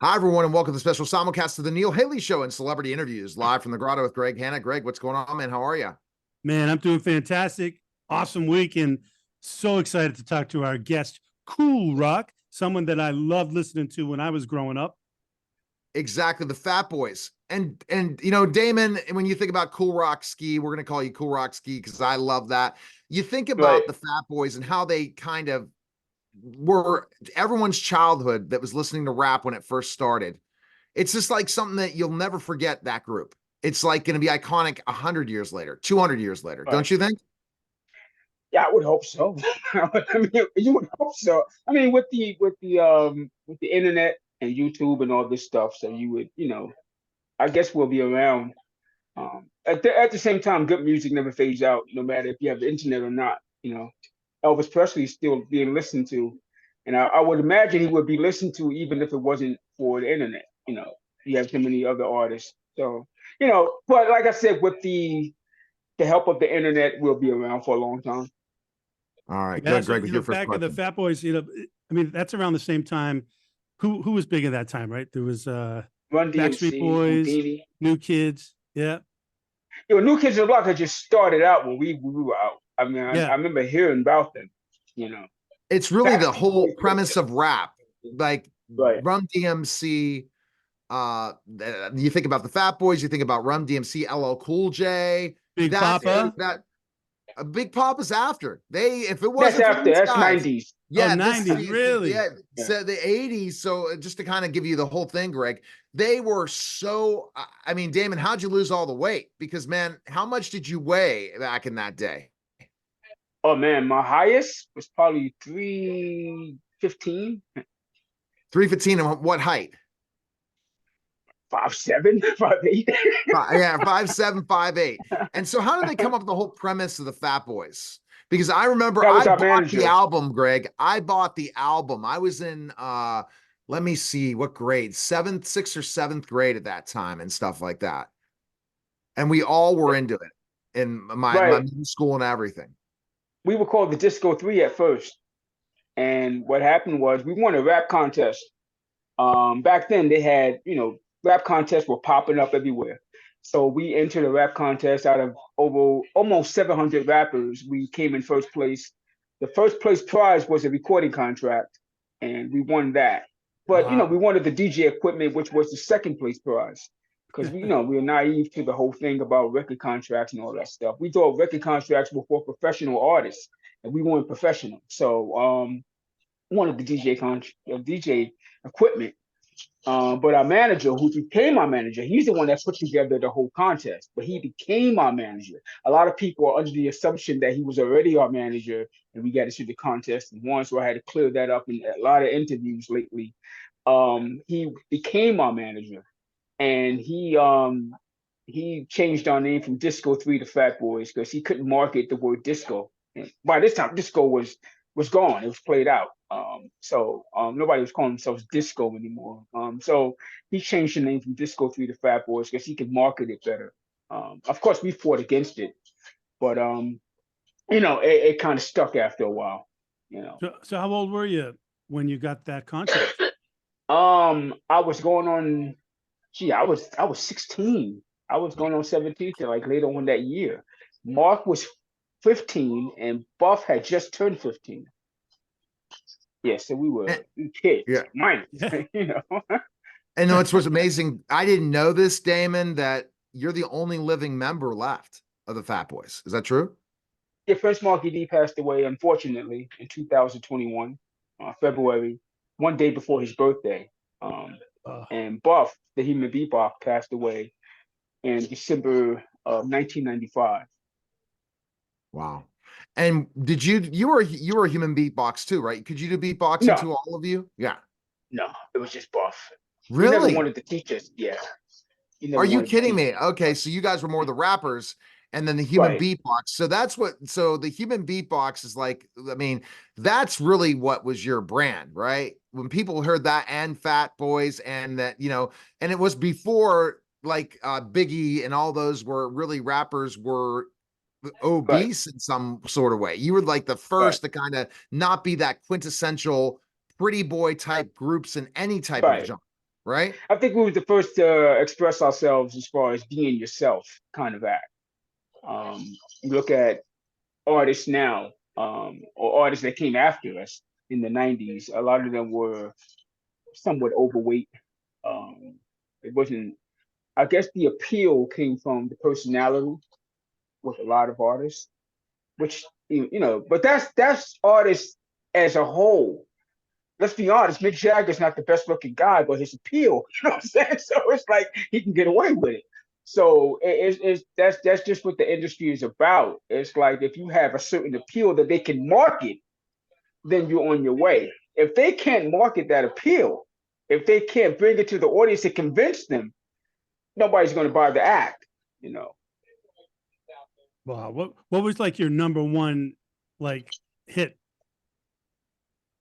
Hi, everyone, and welcome to the special simulcast of the Neil Haley Show and Celebrity Interviews, live from the Grotto with Greg Hanna. Greg, what's going on, man? How are you? Man, I'm doing fantastic. Awesome week, and so excited to talk to our guest, Kool Rock, someone that I loved listening to when I was growing up. Exactly, the Fat Boys. And Damon, when you think about Kool Rock Ski, we're going to call you Kool Rock Ski because I love that. You think Right. about the Fat Boys and how they kind of were everyone's childhood that was listening to rap when it first started. It's just like something that you'll never forget, that group. It's like going to be iconic 100 years later, 200 years later. Right. Don't you think? Yeah, I would hope so. I mean, you would hope so. I mean, with the internet and YouTube and all this stuff, so you would, I guess we'll be around. At the same time, good music never fades out, no matter if you have the internet or not. Elvis Presley is still being listened to, and I would imagine he would be listened to even if it wasn't for the internet. You have so many other artists. So, but like I said, with the help of the internet, we'll be around for a long time. All right, Yeah, good, so Greg, with your first back in the question. Fat Boys, I mean, that's around the same time. Who was big at that time, right? There was Run Backstreet DMC, Boys, Houdini. New Kids. Yeah, New Kids on the Block had just started out when we were out. I mean, I yeah, remember hearing about them. You know, It's really the Backstreet whole Boys was premise of rap, like right, Rum DMC. You think about the Fat Boys, you think about Rum DMC, LL Cool J. Big Papa. That a Big Papa's after they. If it that's wasn't for after these that's guys, 90s. Oh, yeah, this 90s, really? yeah, Yeah. so the 80s. So just to kind of give you the whole thing, Greg, they were so. I mean, Damon, how'd you lose all the weight? Because man, how much did you weigh back in that day? Oh man, my highest was probably 315, 315, and what height? 5'7", 5'8". Yeah, 5'7", 5'8". And so how did they come up with the whole premise of the Fat Boys? Because I remember That was I our bought the manager. album, Greg. I bought the album. I was in let me see what grade, seventh, sixth or seventh grade at that time and stuff like that. And we all were into it in my Right. middle school and everything. We were called the Disco Three at first, and what happened was we won a rap contest. Back then they had, rap contests were popping up everywhere. So we entered a rap contest out of over almost 700 rappers. We came in first place. The first place prize was a recording contract, and we won that. But we Wow. wanted the DJ equipment, which was the second place prize, because we were naive to the whole thing about record contracts and all that stuff. We thought record contracts were for professional artists, and we weren't professional. So wanted the DJ equipment. But our manager, who became our manager, he's the one that put together the whole contest. But he became our manager. A lot of people are under the assumption that he was already our manager, and we got to see the contest and won. So I had to clear that up in a lot of interviews lately. He became our manager, and he changed our name from Disco Three to Fat Boys because he couldn't market the word disco. And by this time, disco was gone. It was played out. So nobody was calling themselves disco anymore. So he changed the name from Disco Three to Fat Boys because he could market it better. Of course, we fought against it, but it kind of stuck after a while. You know, So how old were you when you got that contract? I was going on. Gee, I was 16. I was going on 17 to like later on that year. Mark was 15 and Buff had just turned 15. Yeah, so we And, were kids, yeah. minors, Yeah. you know. And what's amazing, I didn't know this, Damon, that you're the only living member left of the Fat Boys. Is that true? Yeah, Prince Marky D passed away, unfortunately, in 2021, February, one day before his birthday. Um, Uh, and Buff, the human beatbox, passed away in December of 1995. Wow. And did you were a human beatbox too, right? Could you do beatboxing No, to all of you? Yeah. no, it was just Buff. He never Really? wanted to teach us. Yeah, he never Are you wanted to kidding teach me? us. Okay, so you guys were more the rappers and then the human Right, beatbox. So the human beatbox is like, I mean, that's really what was your brand, right? When people heard that and Fat Boys and that, and it was before like Biggie and all those were really rappers were right, obese in some sort of way. You were like the right, first to kind of not be that quintessential pretty boy type groups in any type of right. genre. right? I think we were the first to express ourselves as far as being yourself kind of act. You look at artists now, or artists that came after us in the 90s, a lot of them were somewhat overweight. It wasn't, I guess the appeal came from the personality with a lot of artists, which, but that's artists as a whole. Let's be honest, Mick Jagger's not the best looking guy, but his appeal, you know what I'm saying? So it's like he can get away with it. So that's just what the industry is about. It's like if you have a certain appeal that they can market, then you're on your way. If they can't market that appeal, if they can't bring it to the audience to convince them, nobody's going to buy the act, you know. Wow. What was like your number one like hit?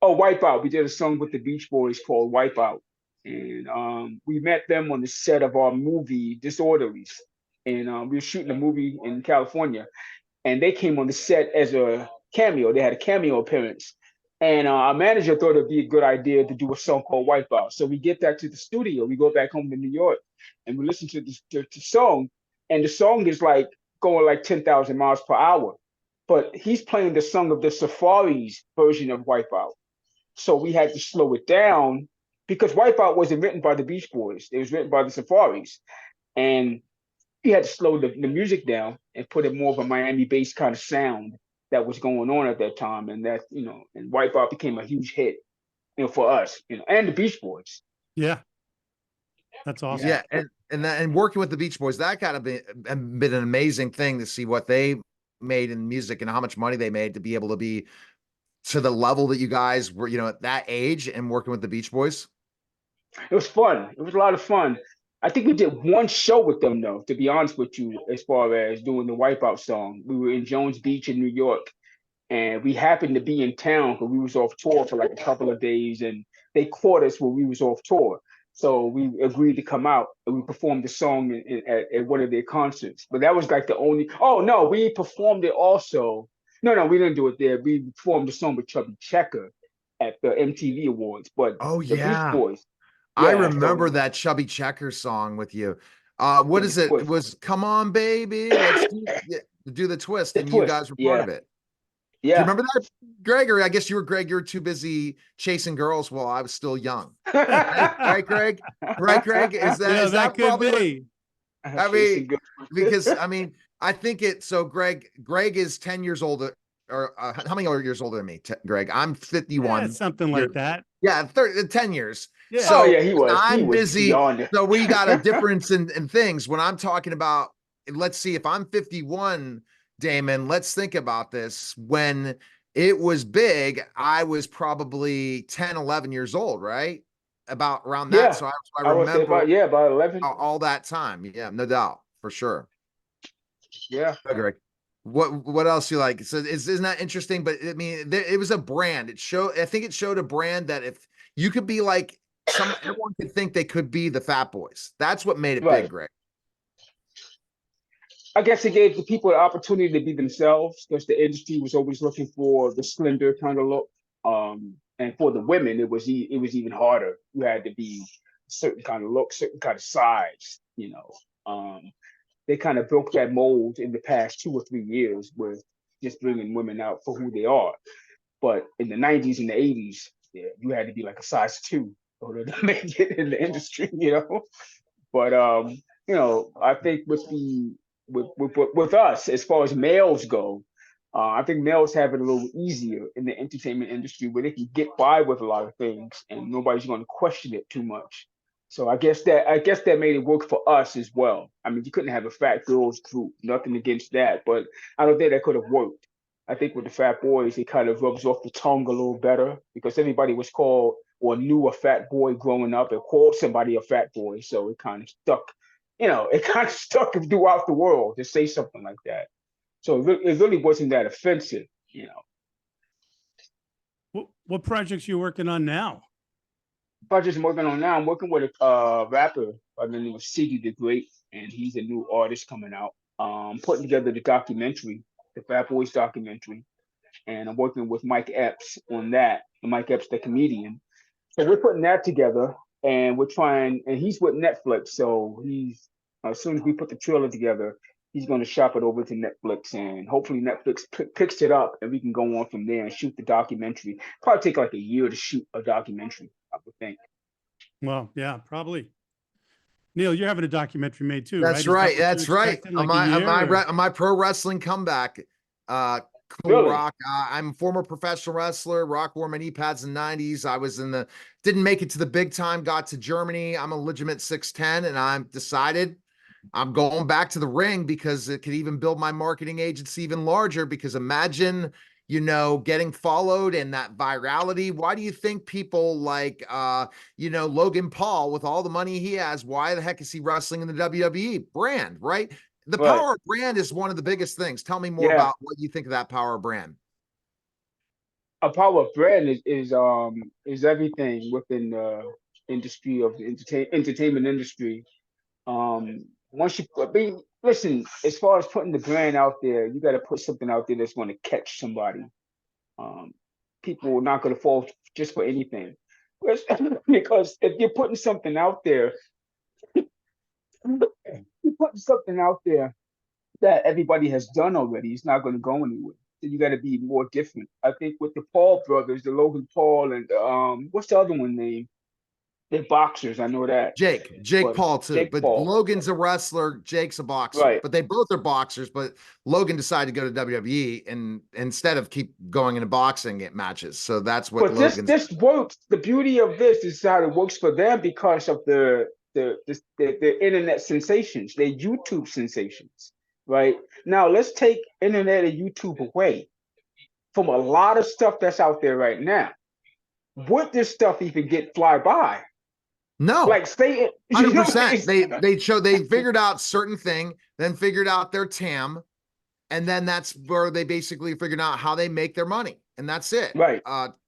Oh, Wipeout. We did a song with the Beach Boys called Wipeout. And we met them on the set of our movie Disorderlies. And we were shooting a movie in California. And they came on the set as a cameo. They had a cameo appearance. And our manager thought it'd be a good idea to do a song called Wipeout. So we get back to the studio. We go back home to New York and we listen to the song. And the song is like going like 10,000 miles per hour. But he's playing the song of the Safaris version of Wipeout. So we had to slow it down because Wipeout wasn't written by the Beach Boys. It was written by the Safaris. And he had to slow the music down and put it more of a Miami-based kind of sound that was going on at that time. And that, and Wipeout became a huge hit, for us, and the Beach Boys. Yeah. That's awesome. Yeah. And working with the Beach Boys, that kind of been an amazing thing to see what they made in music and how much money they made to be able to be to the level that you guys were, at that age and working with the Beach Boys. It was fun. It was a lot of fun. I think we did one show with them, though, to be honest with you, as far as doing the Wipeout song. We were in Jones Beach in New York, and we happened to be in town because we was off tour for like a couple of days, and they caught us when we was off tour. So we agreed to come out, and we performed the song at one of their concerts. But that was like the only. Oh no, we performed it also. No, we didn't do it there. We performed the song with Chubby Checker at the MTV Awards. But Oh the Beach yeah. Boys. I Yeah, remember so that Chubby Checker song with you. What is it? It twist. was Come On Baby, let's do the twist, The and you twist. guys were part of it. Do you Yeah. remember that, Greg? Or I guess Greg, you were too busy chasing girls while I was still young. Right, Greg? Right, Greg? Is that could probably be? I mean, because I think so Greg is 10 years older, or how many years older than me, Greg? I'm 51. Yeah, something like that. Yeah, 10 years. Yeah. So yeah, he was busy. beyond it. So we got a difference in things. When I'm talking about, let's see, if I'm 51, Damon, let's think about this. When it was big, I was probably 10, 11 years old, right? About around that. Yeah. So I I was there remember about 11. all that time. Yeah, no doubt, for sure. Yeah. Greg, what else you like? So isn't that interesting? But I mean, it was a brand. I think it showed a brand that if you could be like everyone could think they could be the Fat Boys. That's what made it Right. big, Greg. I guess it gave the people the opportunity to be themselves because the industry was always looking for the slender kind of look. And for the women, it was even harder. You had to be a certain kind of look, certain kind of size. They kind of broke that mold in the past 2 or 3 years with just bringing women out for who they are. But in the 90s and the 80s, yeah, you had to be like a size 2 in order to make it in the industry, But I think with us, as far as males go, I think males have it a little easier in the entertainment industry where they can get by with a lot of things and nobody's going to question it too much. So I guess that made it work for us as well. I mean, you couldn't have a fat girls group, nothing against that, but I don't think that could have worked. I think with the Fat Boys, it kind of rubs off the tongue a little better because everybody was called or knew a fat boy growing up and called somebody a fat boy. So it kind of stuck, it kind of stuck throughout the world to say something like that. So it really wasn't that offensive. What projects are you working on now? Projects I'm working on now, I'm working with a rapper by the name of Siggy the Great, and he's a new artist coming out. Putting together the documentary, the Fat Boys documentary, and I'm working with Mike Epps on that. Mike Epps, the comedian. So we're putting that together. and we're trying. And he's with Netflix, so he's as soon as we put the trailer together, he's going to shop it over to Netflix, and hopefully Netflix picks it up, and we can go on from there and shoot the documentary. Probably take like a year to shoot a documentary, I would think. Well, yeah, probably. Neil, you're having a documentary made too, right? That's Is that right. what you're That's right. expecting, like a year, or- On my pro wrestling comeback, Kool Really? Rock. I'm a former professional wrestler. Rock wore my knee pads in the 90s. I was in the didn't make it to the big time. Got to Germany. I'm a legitimate 6'10", and I'm decided I'm going back to the ring because it could even build my marketing agency even larger. Because imagine, getting followed and that virality. Why do you think people like, Logan Paul, with all the money he has, why the heck is he wrestling in the WWE? Brand, right? The Right. power of brand is one of the biggest things. Tell me more Yeah. about what you think of that power of brand. A power of brand is everything within the industry of the entertainment industry. Once you listen, as far as putting the brand out there, you got to put something out there that's going to catch somebody. People are not going to fall just for anything, because if you're putting something out there, that everybody has done already, it's not going to go anywhere. So you got to be more different. I think with the Paul brothers, the Logan Paul, and what's the other one name? They're boxers. I know that. Jake But Paul too, Jake but Paul. Logan's a wrestler, Jake's a boxer, Right. but they both are boxers. But Logan decided to go to WWE and instead of keep going into boxing at matches. So that's what But Logan's. this works. The beauty of this is how it works for them because of the internet sensations, their YouTube sensations. Right now, let's take internet and YouTube away from a lot of stuff that's out there right now. Would this stuff even fly by? No, Like say it 100%. They figured out certain thing, then figured out their TAM, and then that's where they basically figured out how they make their money, and that's it. Right.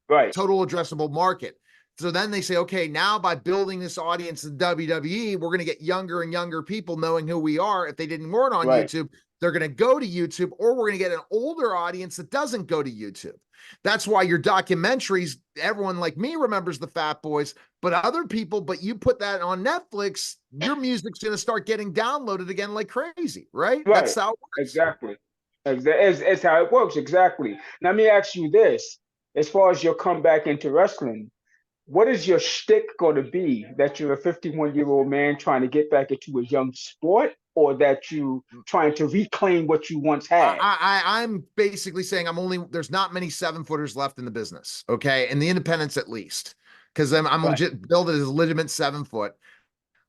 Right. Total addressable market. So then they say, okay, now by building this audience in WWE, we're going to get younger and younger people knowing who we are. If they weren't on Right. YouTube, they're going to go to YouTube, or we're going to get an older audience that doesn't go to YouTube. That's why your documentaries, everyone like me remembers the Fat Boys, but other people, but you put that on Netflix, your music's going to start getting downloaded again like crazy, right? Right. That's how it works. Exactly. It's how it works. Exactly. Now, let me ask you this. As far as your comeback into wrestling, what is your shtick going to be? That you're a 51-year-old man trying to get back into a young sport, or that you trying to reclaim what you once had? I'm basically saying there's not many 7-footers left in the business. Okay. And the independents at least, because I'm Right. legit built as a legitimate 7-foot.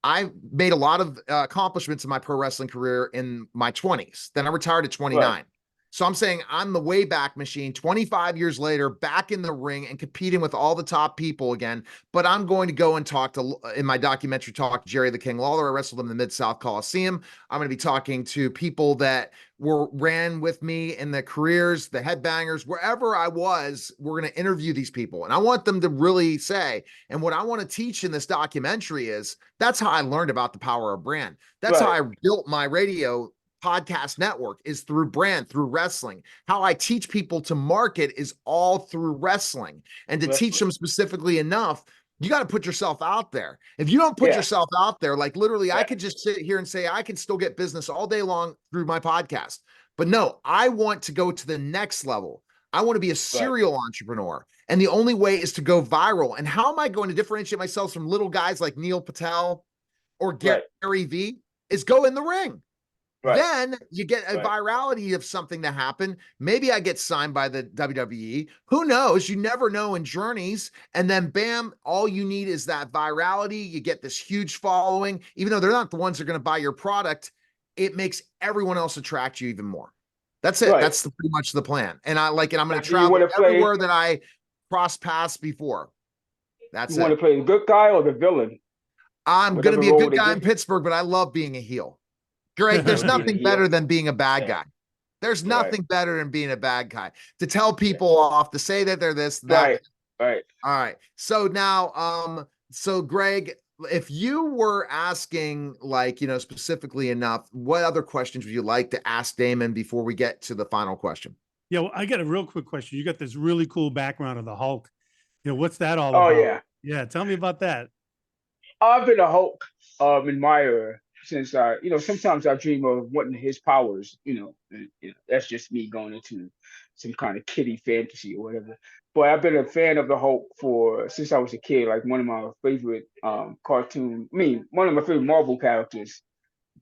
I made a lot of accomplishments in my pro wrestling career in my 20s. Then I retired at 29. Right. So I'm saying I'm the way back machine 25 years later, back in the ring and competing with all the top people again. But I'm going to go and talk to, in my documentary, talk to Jerry the King Lawler. I wrestled him in the Mid-South Coliseum. I'm going to be talking to people that ran with me in the careers, the headbangers, wherever I was. We're going to interview these people. And I want them to really say, and what I want to teach in this documentary is, that's how I learned about the power of brand. That's how I built my radio podcast network, is through brand, through wrestling. How I teach people to market is all through wrestling. And to teach them specifically enough, you got to put yourself out there. If you don't put yourself out there, like literally, I could just sit here and say, I can still get business all day long through my podcast. But no, I want to go to the next level. I want to be a serial entrepreneur. And the only way is to go viral. And how am I going to differentiate myself from little guys like Neil Patel or Gary V? Is go in the ring. Right. Then you get a virality of something to happen. Maybe I get signed by the WWE. Who knows? You never know in journeys. And then bam, all you need is that virality. You get this huge following. Even though they're not the ones that are going to buy your product, it makes everyone else attract you even more. That's it. That's pretty much the plan. And I'm going to travel everywhere that I crossed paths before. That's it. You want to play the good guy or the villain? I'm going to be a good guy in Pittsburgh, but I love being a heel. Greg, there's nothing better than being a bad guy. There's nothing better than being a bad guy. To tell people off, to say that they're this, that. Right. All right. So now, so Greg, if you were asking, like, specifically enough, what other questions would you like to ask Damon before we get to the final question? Yeah, well, I got a real quick question. You got this really cool background of the Hulk. What's that all about? Oh, yeah. Yeah, tell me about that. I've been a Hulk admirer since sometimes I dream of wanting his powers, and, that's just me going into some kind of kiddie fantasy or whatever. But I've been a fan of the Hulk for since I was a kid, like one of my favorite one of my favorite Marvel characters.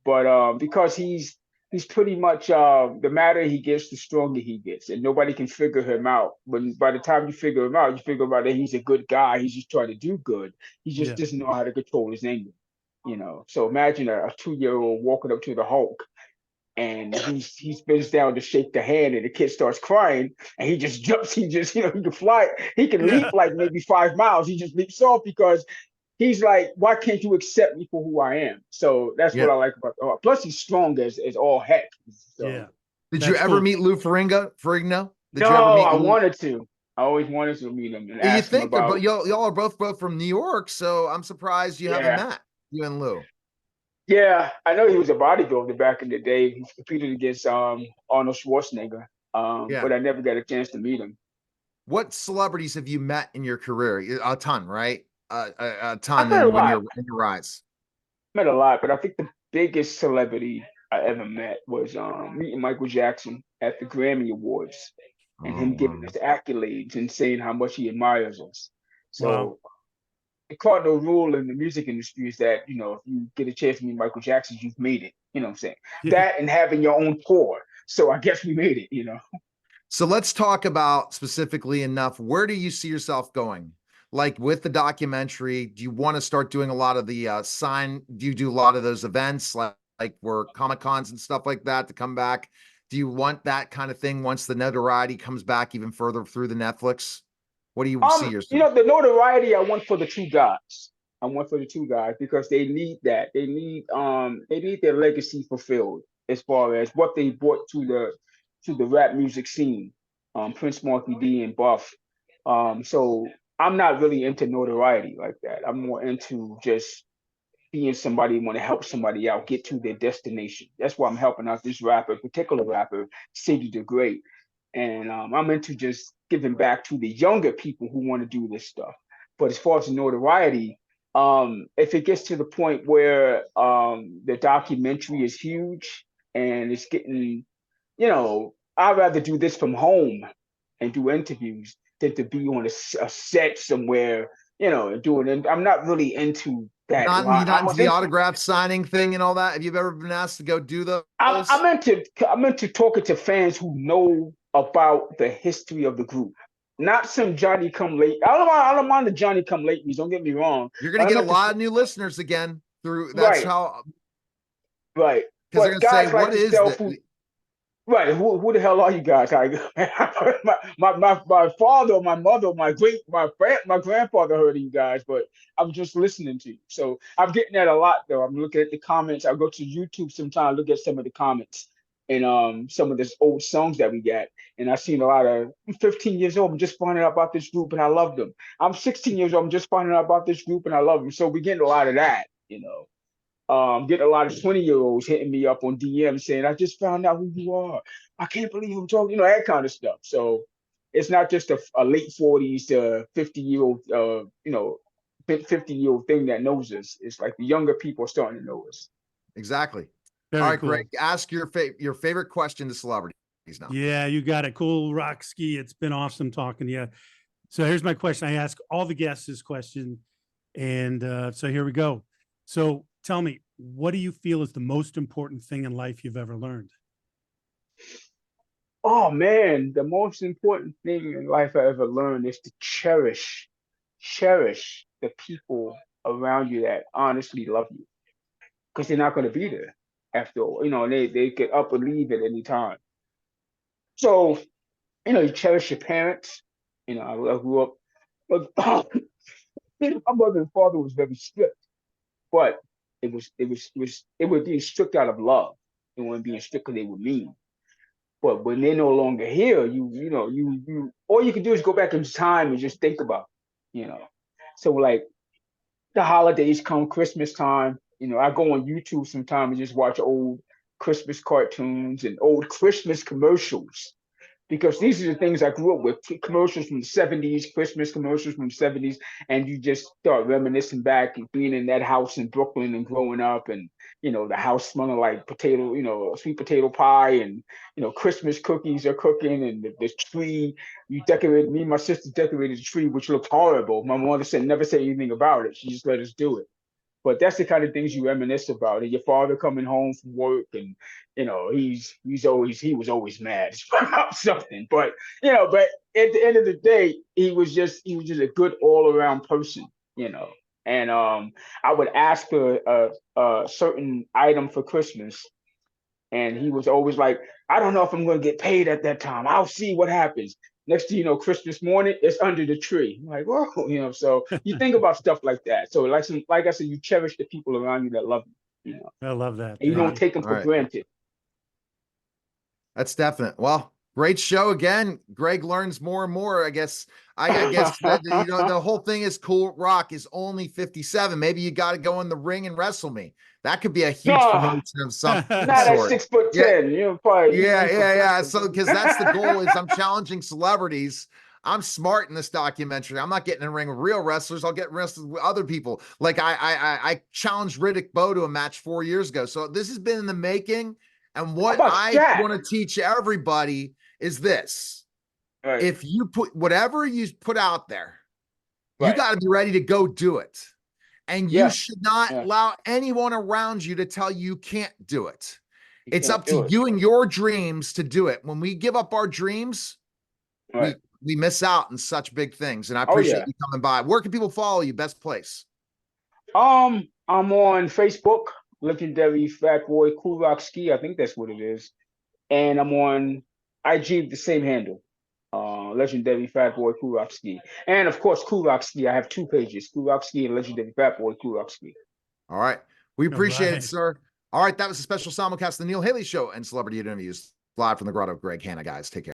But because he's pretty much the madder he gets, the stronger he gets, and nobody can figure him out. But by the time you figure him out, you figure out that he's a good guy. He's just trying to do good. He just Yeah. doesn't know how to control his anger. So imagine a 2-year-old walking up to the Hulk and he's bends down to shake the hand and the kid starts crying and he just jumps. He just, he can fly. He can Yeah. leap like maybe 5 miles. He just leaps off because he's like, why can't you accept me for who I am? So that's what Yeah. I like about the Hulk. Plus he's strong as all heck. So Yeah. Did you That's ever cool. meet Lou Ferrigno? Did no, you ever meet I Lou? wanted to. I always wanted to meet him and You ask him think about about. y'all are both from New York, so I'm surprised you haven't Yeah. met, you and Lou. Yeah, I know he was a bodybuilder back in the day. He competed against Arnold Schwarzenegger, Yeah. but I never got a chance to meet him. What celebrities have you met in your career? A ton, right? A I've ton met a in when lot. you're in your rise. Met a lot, but I think the biggest celebrity I ever met was meeting Michael Jackson at the Grammy Awards and Oh, him giving wow. us accolades and saying how much he admires us. Wow. So the cardinal rule in the music industry is that, if you get a chance to meet Michael Jackson, you've made it. You know what I'm saying? Yeah. That and having your own tour. So I guess we made it. So let's talk about specifically enough. Where do you see yourself going? Like with the documentary, do you want to start doing a lot of the do you do a lot of those events like where Comic Cons and stuff like that to come back? Do you want that kind of thing once the notoriety comes back even further through the Netflix? What do you see yourself? The notoriety I want for the two guys. I want for the two guys because they need that. They need their legacy fulfilled as far as what they brought to the rap music scene. Prince, Marky D, and Buff. So I'm not really into notoriety like that. I'm more into just being somebody who want to help somebody out get to their destination. That's why I'm helping out this rapper, particular rapper, City the Great. And I'm into just giving back to the younger people who want to do this stuff. But as far as the notoriety, if it gets to the point where the documentary is huge and it's getting, I'd rather do this from home and do interviews than to be on a set somewhere, and doing it. I'm not really into that Not line. you I not into was the into autograph signing thing and all that? Have you ever been asked to go do I'm, those? I'm into I'm into talking to fans who know about the history of the group. Not some Johnny come late. I don't mind the Johnny come late. Don't get me wrong. You're But gonna I'm get a into lot of new listeners again through that's right, how right. because they're But gonna say, guys like what is yourself the who right, who the hell are you guys? Like my father, or my mother, my grandfather heard of you guys, but I'm just listening to you. So I'm getting that a lot though. I'm looking at the comments. I go to YouTube sometimes, look at some of the comments and some of this old songs that we got. And I've seen a lot of I'm 15 years old. I'm just finding out about this group and I love them. I'm 16 years old. I'm just finding out about this group and I love them. So we're getting a lot of that. Getting a lot of 20-year-olds hitting me up on DM saying, I just found out who you are. I can't believe I'm talking, that kind of stuff. So it's not just a late 40s to 50-year-old, 50-year-old thing that knows us. It's like the younger people are starting to know us. exactly? All Very right, Greg, cool. ask your favorite question to celebrities now. Yeah, you got it. Kool Rock Ski. It's been awesome talking to you. So here's my question. I ask all the guests this question. And so here we go. So tell me, what do you feel is the most important thing in life you've ever learned? Oh man, the most important thing in life I ever learned is to cherish the people around you that honestly love you because they're not going to be there after all. They get up and leave at any time. So, you cherish your parents. I grew up, but my mother and father was very strict, but it was being strict out of love. It wasn't being strict because they were mean. But when they're no longer here, you all you can do is go back in time and just think about, it, you know. So like the holidays come, Christmas time, I go on YouTube sometimes and just watch old Christmas cartoons and old Christmas commercials because these are the things I grew up with. Commercials from the 70s, Christmas commercials from the 70s, and you just start reminiscing back and being in that house in Brooklyn and growing up, and the house smelling like potato, sweet potato pie, and Christmas cookies are cooking, and the tree you decorated. Me and my sister decorated the tree, which looked horrible. My mother said never say anything about it. She just let us do it. But that's the kind of things you reminisce about. And your father coming home from work, and he was always mad about something. But but at the end of the day, he was just a good all around person. And I would ask for a certain item for Christmas, and he was always like, I don't know if I'm going to get paid at that time. I'll see what happens. Next thing you know, Christmas morning, it's under the tree. I'm like, whoa, so you think about stuff like that. So like I said, you cherish the people around you that love you, I love that. and you Thank don't you. take them All for right. granted. That's definite. Well, great show again. Greg learns more and more. I guess that, the whole thing is Kool Rock is only 57. Maybe you got to go in the ring and wrestle me. That could be a huge No, promotion of some not at sort. 6'10". Yeah, Probably yeah. So because that's the goal is I'm challenging celebrities. I'm smart in this documentary. I'm not getting in a ring with real wrestlers. I'll get wrestled with other people. Like I challenged Riddick Bowe to a match 4 years ago. So this has been in the making. And what How about I Shaq? want to teach everybody is this. Right, If you put whatever you put out there, you right. got to be ready to go do it. And you Yeah, should not yeah. allow anyone around you to tell you can't do it. You It's can't up to do it. you and your dreams to do it. When we give up our dreams, Right. we miss out on such big things. And I Oh appreciate yeah. you coming by. Where can people follow you? Best place. I'm on Facebook, legendary Fat Boy Kool Rock Ski. I think that's what it is. And I'm on IG, the same handle. Legendary Fat Boy Kool Rock Ski. And of course, Kool Rock Ski. I have 2 pages, Kool Rock Ski and Legendary Fat Boy Kool Rock Ski. All right. We All appreciate it, right. sir. All right. That was a special simulcast of the Neil Haley Show and celebrity interviews live from the Grotto. Greg Hanna, guys. Take care.